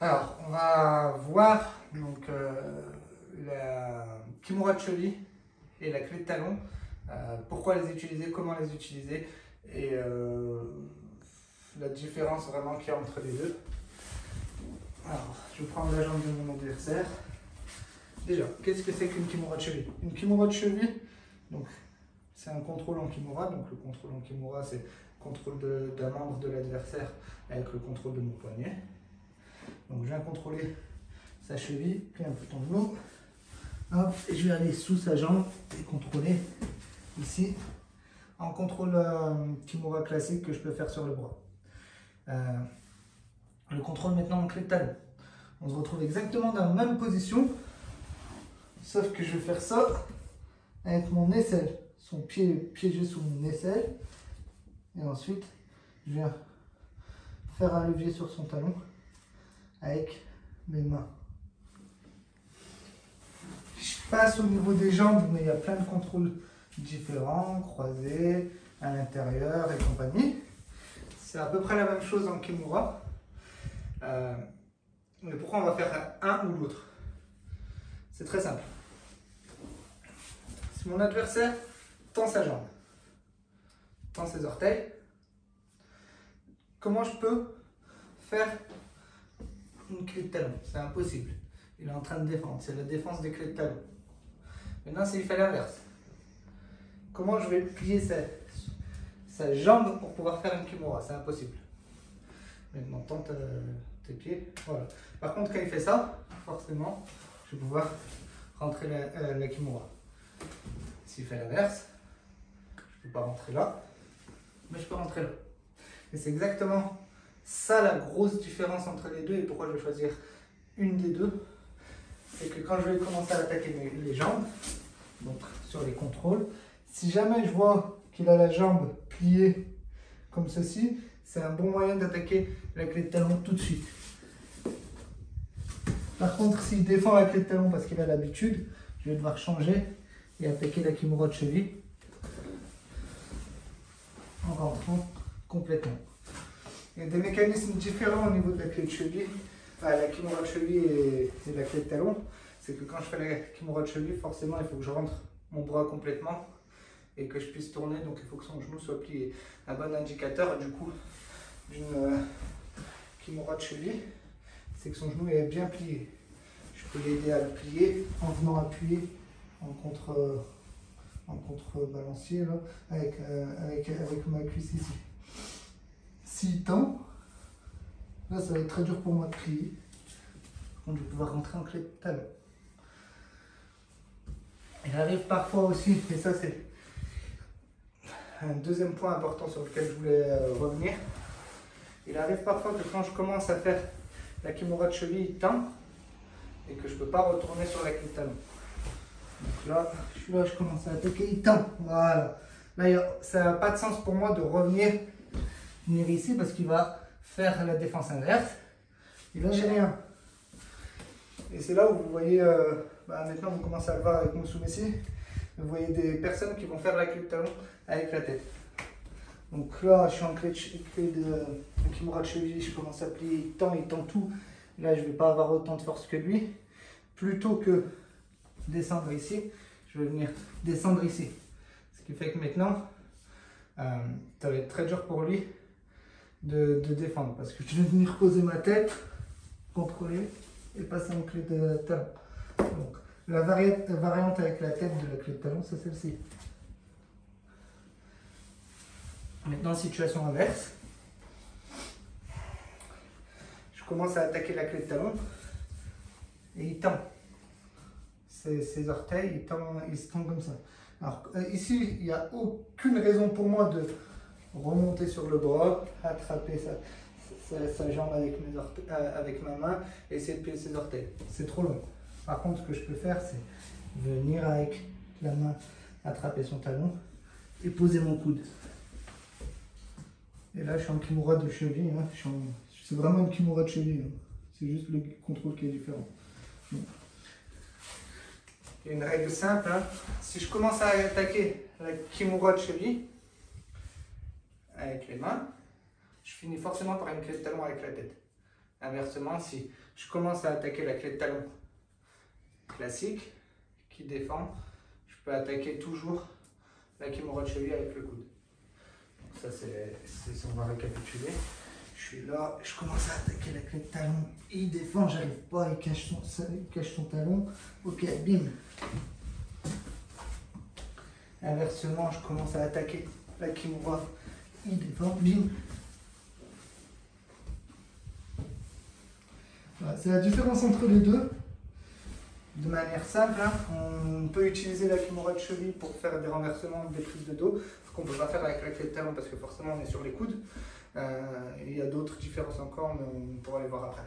Alors, on va voir donc, la kimura de cheville et la clé de talon. Pourquoi les utiliser, comment les utiliser et la différence vraiment qu'il y a entre les deux. Alors, je vais prendre la jambe de mon adversaire. Déjà, qu'est-ce que c'est qu'une kimura de cheville? Une kimura de cheville, donc c'est un contrôle en kimura. Donc le contrôle en kimura, c'est le contrôle d'un membre de l'adversaire avec le contrôle de mon poignet. Donc je viens contrôler sa cheville, puis un peu ton genou. Hop, et je vais aller sous sa jambe et contrôler ici en contrôle kimura classique que je peux faire sur le bras. Le contrôle maintenant en clé de talon. On se retrouve exactement dans la même position, sauf que je vais faire ça avec mon aisselle, son pied piégé sous mon aisselle, et ensuite je viens faire un levier sur son talon avec mes mains. Je passe au niveau des jambes, mais il y a plein de contrôles différents, croisés, à l'intérieur et compagnie. C'est à peu près la même chose en kimura. Mais pourquoi on va faire un ou l'autre? C'est très simple. Si mon adversaire tend sa jambe, tend ses orteils, comment je peux faire une clé de talon? C'est impossible. Il est en train de défendre. C'est la défense des clés de talon. Maintenant, s'il fait l'inverse, comment je vais plier sa jambe pour pouvoir faire une kimura? C'est impossible. Maintenant, tente tes pieds. Voilà. Par contre, quand il fait ça, forcément, je vais pouvoir rentrer la kimura. S'il fait l'inverse, je ne peux pas rentrer là, mais je peux rentrer là. Et c'est exactement ça la grosse différence entre les deux et pourquoi je vais choisir une des deux. C'est que quand je vais commencer à attaquer les jambes, donc sur les contrôles, si jamais je vois qu'il a la jambe pliée comme ceci, c'est un bon moyen d'attaquer la clé de talon tout de suite. Par contre, s'il défend la clé de talon parce qu'il a l'habitude, je vais devoir changer et attaquer la kimura de cheville en rentrant complètement. Il y a des mécanismes différents au niveau de la clé de cheville, la kimura de cheville et la clé de talon. C'est que quand je fais la kimura de cheville, forcément il faut que je rentre mon bras complètement et que je puisse tourner, donc il faut que son genou soit plié. Un bon indicateur du coup d'une kimura de cheville, c'est que son genou est bien plié. Je peux l'aider à le plier en venant appuyer en contrebalancier là, avec ma cuisse ici. S'il tend, là ça va être très dur pour moi de plier. Donc je vais pouvoir rentrer en clé de talon. Il arrive parfois aussi, et ça c'est un deuxième point important sur lequel je voulais revenir. Il arrive parfois que quand je commence à faire la kimura de cheville, il tend et que je ne peux pas retourner sur la clé de talon. Donc là, je commence à attaquer, il tend. Voilà. Là, ça n'a pas de sens pour moi de venir ici parce qu'il va faire la défense inverse. Et là, j'ai rien. Et c'est là où vous voyez, maintenant vous commencez à le voir avec mon sous-messi, vous voyez des personnes qui vont faire la clé de talon avec la tête. Donc là, je suis en clé de kimura de cheville, je commence à plier, il tend tout. Là, je ne vais pas avoir autant de force que lui. Plutôt que descendre ici, je vais venir descendre ici. Ce qui fait que maintenant, ça va être très dur pour lui de défendre. Parce que je vais venir poser ma tête, contrôler et passer en clé de talon. Donc, la variante avec la tête de la clé de talon, c'est celle-ci. Maintenant, situation inverse. Je commence à attaquer la clé de talon et il tend. Ses orteils, il se tend comme ça. Alors ici, il n'y a aucune raison pour moi de remonter sur le bras, attraper sa jambe avec ma main et essayer de plier ses orteils. C'est trop long. Par contre, ce que je peux faire, c'est venir avec la main attraper son talon et poser mon coude. Et là, je suis en kimura de cheville. Hein. C'est vraiment une kimura de cheville. Hein. C'est juste le contrôle qui est différent. Il y a une règle simple. Hein. Si je commence à attaquer la kimura de cheville avec les mains, je finis forcément par une clé de talon avec la tête. Inversement, si je commence à attaquer la clé de talon classique, qui défend, je peux attaquer toujours la kimura de cheville avec le coude. Donc ça, c'est si on va récapituler. Je suis là, je commence à attaquer la clé de talon, il défend, j'arrive pas, il cache son talon. Ok, bim. Inversement, je commence à attaquer la kimura, il défend, bim. Voilà, c'est la différence entre les deux. De manière simple, hein, on peut utiliser la kimura de cheville pour faire des renversements, des prises de dos, ce qu'on ne peut pas faire avec la clé de talon parce que forcément on est sur les coudes. Il y a d'autres différences encore, mais on pourra les voir après.